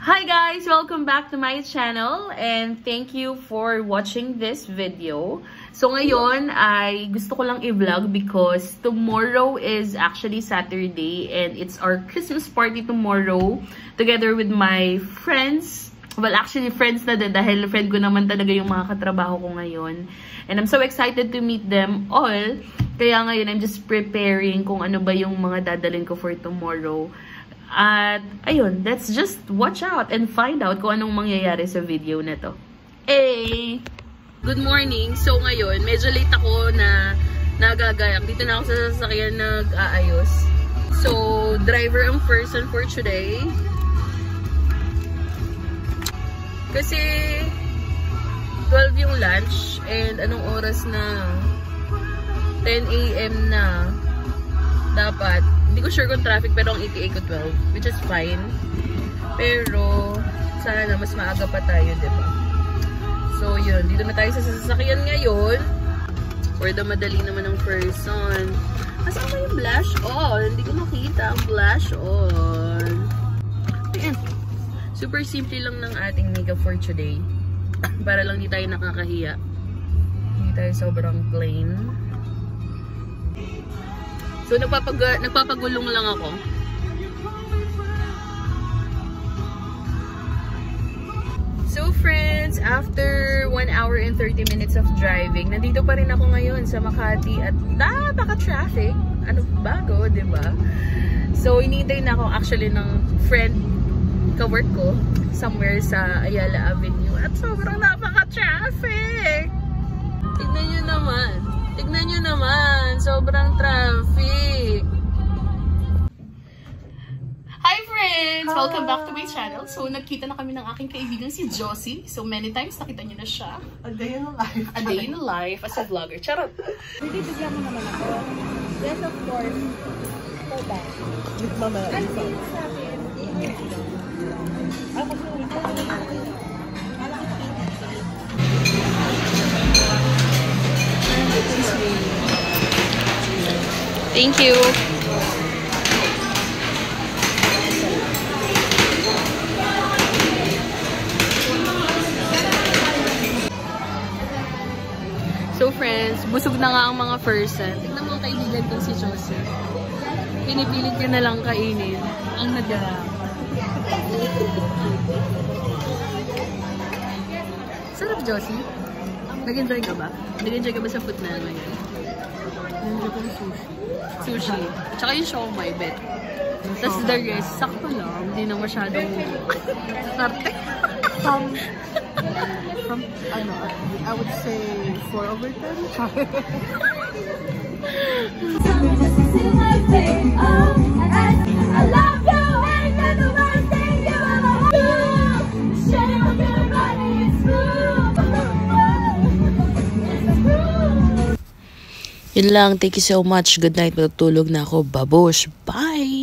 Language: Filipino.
Hi guys! Welcome back to my channel and thank you for watching this video. So ngayon ay gusto ko lang i-vlog because tomorrow is actually Saturday and it's our Christmas party tomorrow together with my friends. Well, actually friends na din dahil friend ko naman talaga yung mga katrabaho ko ngayon. And I'm so excited to meet them all. Kaya ngayon I'm just preparing kung ano ba yung mga dadalhin ko for tomorrow. At, ayun, let's just watch out and find out kung anong mangyayari sa video na to. Hey! Good morning! So, ngayon, medyo late ako na nagagayak. Dito na ako sa sasakyan nag-aayos. So, driver ang person for today. Kasi, 12 yung lunch and anong oras na? 10 AM na. Dapat. Hindi ko sure kung traffic pero ang ETA ko 12, which is fine. Pero sana na mas maaga pa tayo, diba? So yun, dito na tayo sa sasakyan ngayon. For the madali naman ng person. Asan ba yung blush on? Hindi ko makita ang blush on. Ayan. Super simple lang ng ating makeup for today. Para lang di tayo nakakahiya. Hindi tayo sobrang plain. So, nagpapagulong lang ako. So, friends, after 1 hour and 30 minutes of driving, nandito pa rin ako ngayon sa Makati at napaka-traffic. Ano bago, diba? So, inintay na ako actually ng friend ka-work ko somewhere sa Ayala Avenue at sobrang napaka-traffic! Tignan nyo naman. Tignan nyo naman, sobrang traffic. Hi friends! Hi. Welcome back to my channel. So, nagkita na kami ng aking kaibigan si Josie. So, many times nakita nyo na siya. A day in the life. A day in the life as a vlogger. Charot! Hindi, bigyan mo naman ako. Yes, of course. So bad. With mama. Ano yung sa akin? Ako po. Thank you. So friends, busog na nga ang mga person. Tignan mo ang kaibigan ko si Josie. Pinipilit ko na lang kainin ang nadala. Sarap, Josie. Nag-enjoy ka ba? Nag-enjoy ka ba sa food na ngayon? Nandito ko yung sushi. Sushi. Tsaka yung siomai, bet. Tapos the rest, sakto lang. Hindi na masyadong sarte. From, ano, I would say 4 over 10. Yun lang. Thank you so much. Good night. Matutulog na ako. Babush. Bye!